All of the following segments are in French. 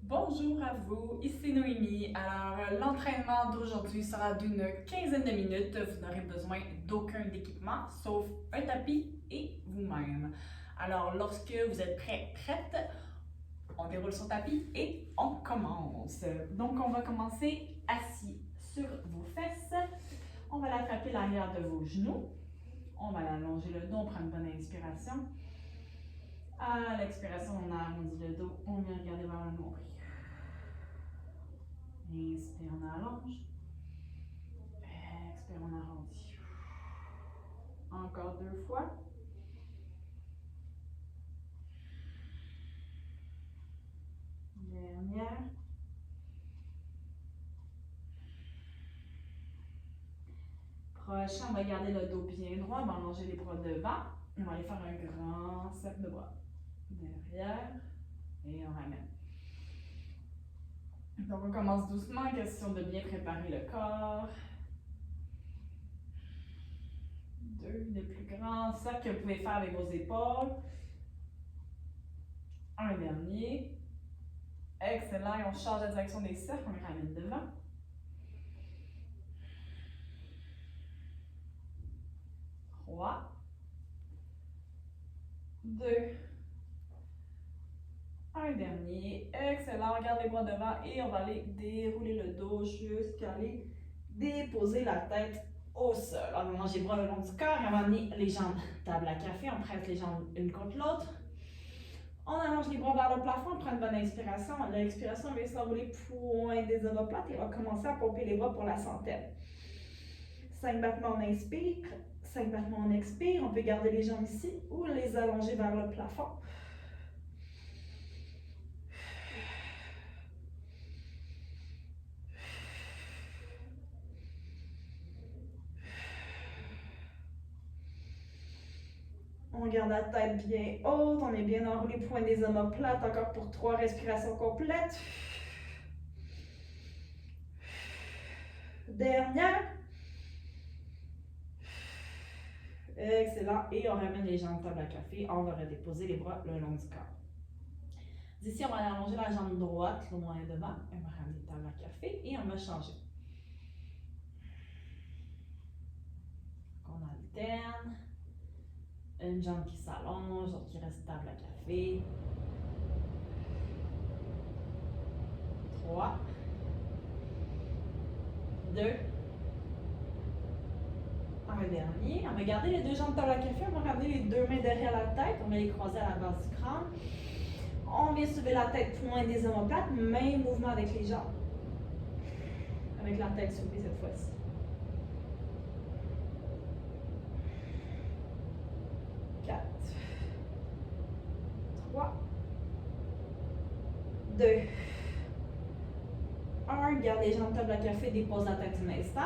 Bonjour à vous, ici Noémie. Alors, l'entraînement d'aujourd'hui sera d'une quinzaine de minutes. Vous n'aurez besoin d'aucun équipement, sauf un tapis et vous-même. Alors, lorsque vous êtes prête, on déroule son tapis et on commence. Donc, on va commencer assis sur vos fesses. On va l'attraper l'arrière de vos genoux. On va allonger le dos, on prend une bonne inspiration. À l'expiration, on arrondit le dos, on vient regarder vers le nombril. Inspire, on allonge. Expire, on arrondit. Encore 2 fois. Dernière. Prochain, on va garder le dos bien droit. On va allonger les bras devant. On va aller faire un grand cercle de bras. Derrière. Et on ramène. Donc, on commence doucement. Question de bien préparer le corps. 2, des plus grands cercles que vous pouvez faire avec vos épaules. Un dernier. Excellent. Et on change la direction des cercles. On les ramène devant. 3, 2, un dernier. Excellent. On garde les bras devant et on va aller dérouler le dos jusqu'à aller déposer la tête au sol. On va manger les bras le long du corps et on va amener les jambes table à café. On presse les jambes une contre l'autre. On allonge les bras vers le plafond. On prend une bonne inspiration. L'expiration, on va s'enrouler point des omoplates et on va commencer à pomper les bras pour la centaine. 5 battements, on inspire. 5 battements, on expire. On peut garder les jambes ici ou les allonger vers le plafond. On garde la tête bien haute. On est bien enroulé, point des omoplates. Encore pour 3 respirations complètes. Dernière. Excellent. Et on ramène les jambes table à café. On va redéposer les bras le long du corps. D'ici, on va allonger la jambe droite, le moins devant. On va ramener table à café et on va changer. On alterne. Une jambe qui s'allonge, l'autre qui reste table à café. 3, 2, un dernier. On va garder les 2 jambes table à café. On va ramener les 2 mains derrière la tête. On va les croiser à la base du crâne. On vient soulever la tête, point des omoplates. Même mouvement avec les jambes. Avec la tête soulevée cette fois-ci. 4, 3, 2, 1. Garde les jambes table à café, dépose la tête un instant.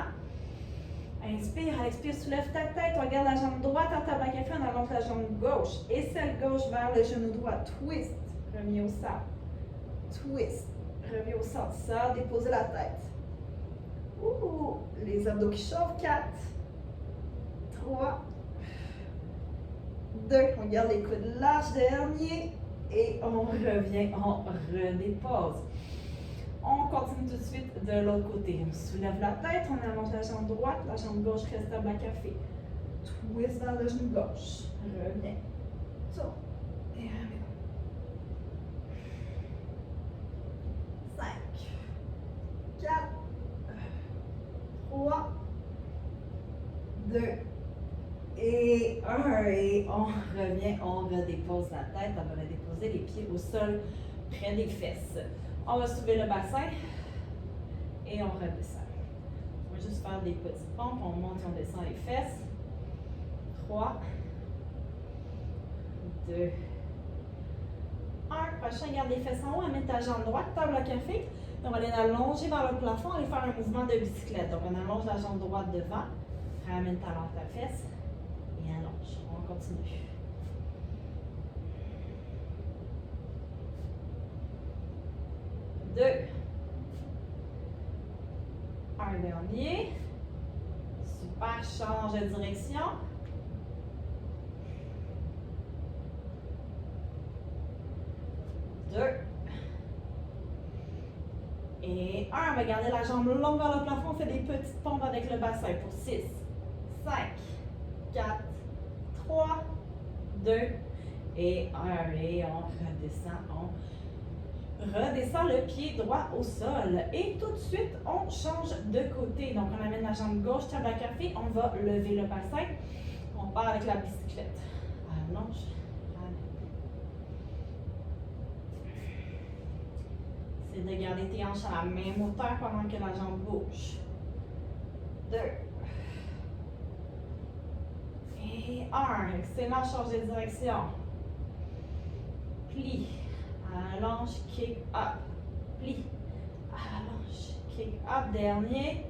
Inspire, à l'expire, soulève ta tête, on garde la jambe droite à table à café, on avance la jambe gauche. Et celle gauche vers le genou droit. Twist, reviens au centre. Twist, reviens au centre. Ça, déposez la tête. Ouh, les abdos qui chauffent. 4, 3, 2. On garde les coudes larges, dernier. Et on revient, on redépose. On continue tout de suite de l'autre côté. On soulève la tête, on allonge la jambe droite, la jambe gauche reste table à café. Twist vers le genou gauche. Reviens. Tourne. Et reviens. 5, 4, 3, 2, et 1. Et on revient, on redépose la tête. On va redéposer les pieds au sol près des fesses. On va soulever le bassin et on redescend. On va juste faire des petites pompes. On monte et on descend les fesses. 3, 2, 1. Prochain, garde les fesses en haut. Amène ta jambe droite, table à café. Et on va aller allonger vers le plafond. Aller faire un mouvement de bicyclette. Donc, on allonge la jambe droite devant. Ramène ta fesse et allonge. On continue. 2, un dernier. Super, change de direction. 2, Et 1, on va garder la jambe longue vers le plafond, on fait des petites pompes avec le bassin pour 6, 5, 4, 3, 2 et 1. Et on redescend le pied droit au sol. Et tout de suite, on change de côté. Donc, on amène la jambe gauche, table à café, on va lever le bassin. On part avec la bicyclette. Allonge. C'est de garder tes hanches à la même hauteur pendant que la jambe bouge. 2. Et 1. Excellent, change de direction. Plie. Allonge, kick up. Plie. Allonge, kick up. Dernier.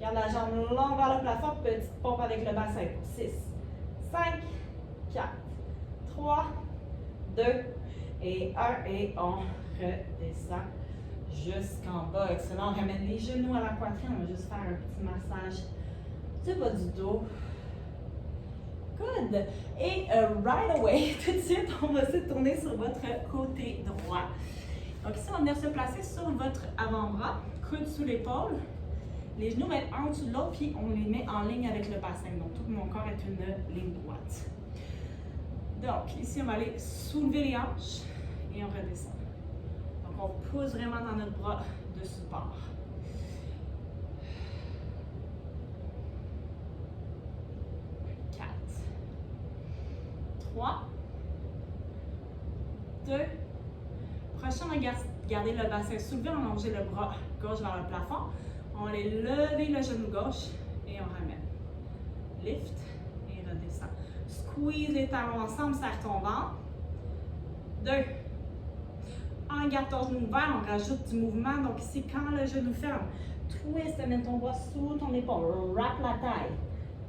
Garde la jambe longue vers le plafond. Petite pompe avec le bassin. 6, 5, 4, 3, 2 et 1. Et on redescend jusqu'en bas. Excellent. On ramène les genoux à la poitrine. On va juste faire un petit massage du bas du dos. Good. Et right away, tout de suite, on va se tourner sur votre côté droit. Donc ici, on va venir se placer sur votre avant-bras, coude sous l'épaule. Les genoux vont être un au-dessus de l'autre, puis on les met en ligne avec le bassin. Donc tout mon corps est une ligne droite. Donc ici, on va aller soulever les hanches et on redescend. Donc on pousse vraiment dans notre bras de support. 3, 2, prochain, on va garder le bassin soulevé, on va allonger le bras gauche vers le plafond. On va aller lever le genou gauche et on ramène. Lift et redescend. Squeeze les talons ensemble, serre ton ventre. 2. On garde ton genou ouvert, on rajoute du mouvement. Donc ici, quand le genou ferme, twist, amène ton bras sous ton épaule, wrap la taille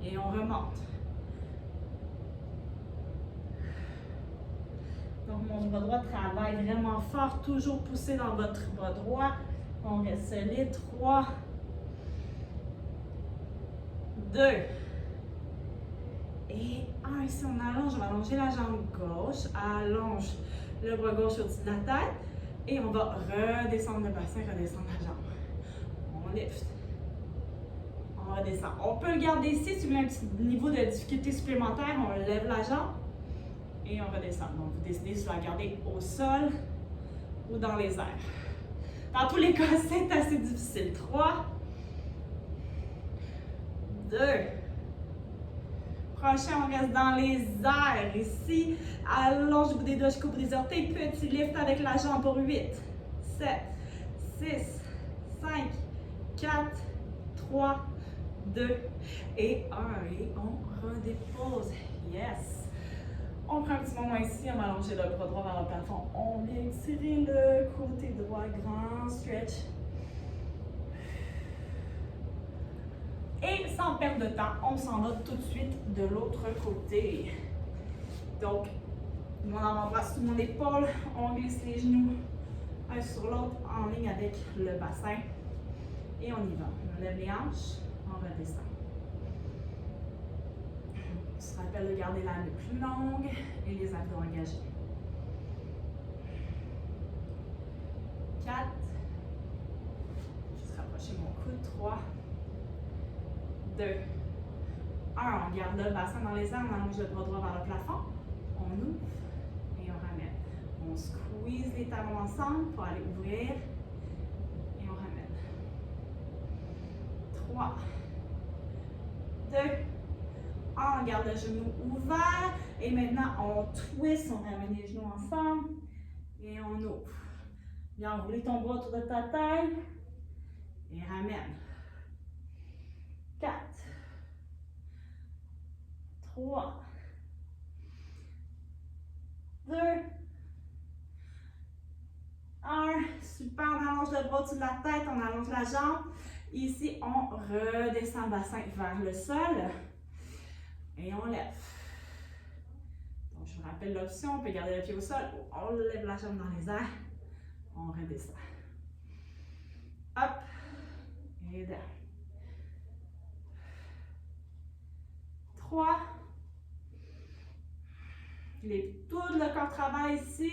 et on remonte. Donc, mon bras droit travaille vraiment fort, toujours poussé dans votre bras droit. On reste solide. 3, 2 et 1. Ici, on allonge. On va allonger la jambe gauche. Allonge le bras gauche au-dessus de la tête. Et on va redescendre le bassin, redescendre la jambe. On lift. On redescend. On peut le garder ici si vous avez un petit niveau de difficulté supplémentaire. On lève la jambe. Et on redescend. Donc, vous décidez si vous la garder au sol ou dans les airs. Dans tous les cas, c'est assez difficile. 3, 2. Prochain, on reste dans les airs. Ici, allonge le bout des doigts jusqu'au bout des orteils. Petit lift avec la jambe pour 8, 7, 6, 5, 4, 3, 2 et 1. Et on redépose. Yes! On prend un petit moment ici, on va allonger le bras droit vers le plafond. On vient étirer le côté droit, grand stretch. Et sans perdre de temps, on s'en va tout de suite de l'autre côté. Donc, mon avant-bras sous mon épaule, on glisse les genoux un sur l'autre en ligne avec le bassin. Et on y va. On lève les hanches, on redescend. On se rappelle de garder la nuque longue et les abdos engagés. 4. Juste rapprocher mon coude. 3, 2, 1. On garde le bassin dans les airs, on allonge le bras droit vers le plafond. On ouvre et on ramène. On squeeze les talons ensemble pour aller ouvrir et on ramène. 3, 2, on garde le genou ouvert et maintenant on twist, on ramène les genoux ensemble et on ouvre. Bien enrouler ton bras autour de ta taille et ramène. 4, 3, 2, 1. Super, on allonge le bras au-dessus de la tête, on allonge la jambe. Ici, on redescend le bassin vers le sol. Et on lève. Donc, je vous rappelle l'option, on peut garder le pied au sol ou on lève la jambe dans les airs. On redescend. Hop. Et down. 3. Tout le corps travaille ici,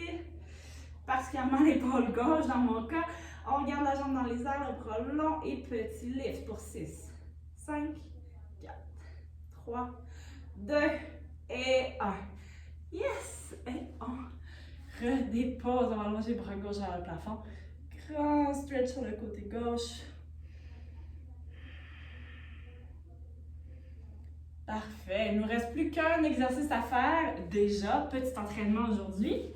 particulièrement l'épaule gauche dans mon cas. On garde la jambe dans les airs, le bras long et petit lift pour 6, 5, 4, 3, 2 et 1. Yes! Et on redépose. On va allonger le bras gauche vers le plafond. Grand stretch sur le côté gauche. Parfait. Il ne nous reste plus qu'un exercice à faire. Déjà, petit entraînement aujourd'hui.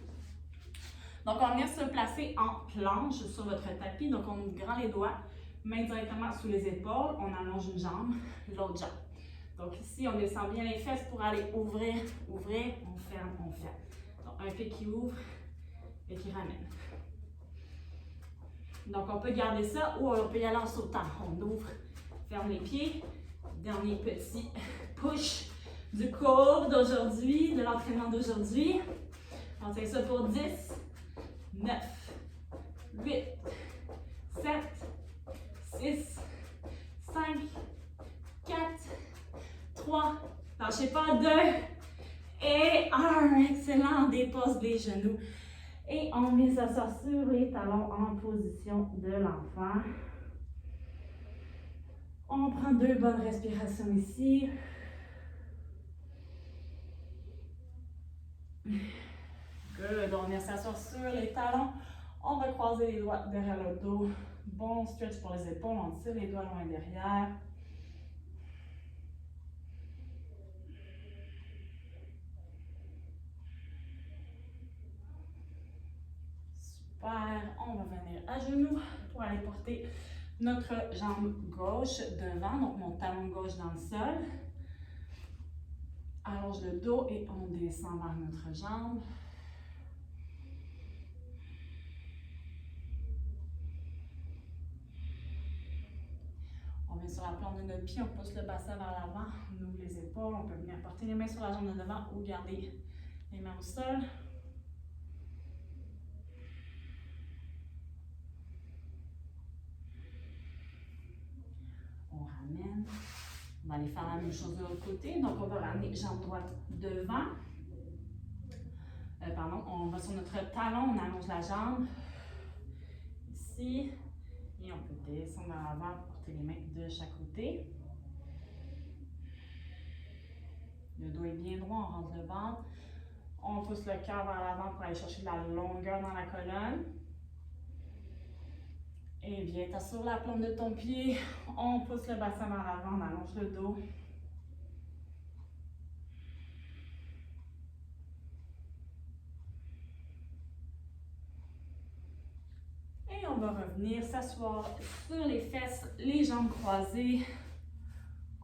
Donc, on va venir se placer en planche sur votre tapis. Donc, on ouvre grand les doigts, main directement sous les épaules. On allonge une jambe, l'autre jambe. Donc, ici, on descend bien les fesses pour aller ouvrir, ouvrir, on ferme, on ferme. Donc, un pied qui ouvre et qui ramène. Donc, on peut garder ça ou on peut y aller en sautant. On ouvre, ferme les pieds. Dernier petit push du cours d'aujourd'hui, de l'entraînement d'aujourd'hui. On tient ça pour 10, 9, 8, 7, 6, 5, 4, 3, lâchez pas, 2 et 1. Excellent, on dépose les genoux. Et on met s'asseoir sur les talons en position de l'enfant. On prend 2 bonnes respirations ici. Good. On vient s'asseoir sur les talons. On va croiser les doigts derrière le dos. Bon stretch pour les épaules. On tire les doigts loin derrière. Super. On va venir à genoux pour aller porter notre jambe gauche devant, donc mon talon gauche dans le sol. Allonge le dos et on descend vers notre jambe. On vient sur la plante de notre pied, on pousse le bassin vers l'avant, on ouvre les épaules, on peut venir porter les mains sur la jambe de devant ou garder les mains au sol. On ramène. On va aller faire la même chose de l'autre côté. Donc, on va ramener jambe droite devant. On va sur notre talon, on allonge la jambe. Ici. Et on peut descendre vers l'avant, porter les mains de chaque côté. Le dos est bien droit, on rentre le ventre. On pousse le cœur vers l'avant pour aller chercher de la longueur dans la colonne. Et viens t'asseoir sur la plante de ton pied. On pousse le bassin vers l'avant, on allonge le dos. Et on va revenir s'asseoir sur les fesses, les jambes croisées.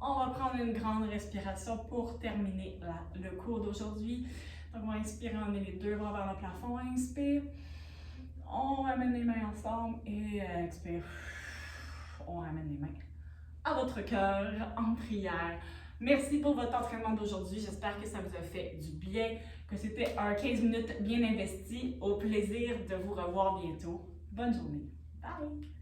On va prendre une grande respiration pour terminer le cours d'aujourd'hui. Donc, on va inspirer, on met les 2 bras vers le plafond. Inspire. On ramène les mains ensemble et expire. On ramène les mains à votre cœur en prière. Merci pour votre entraînement d'aujourd'hui. J'espère que ça vous a fait du bien, que c'était un 15 minutes bien investi. Au plaisir de vous revoir bientôt. Bonne journée. Bye!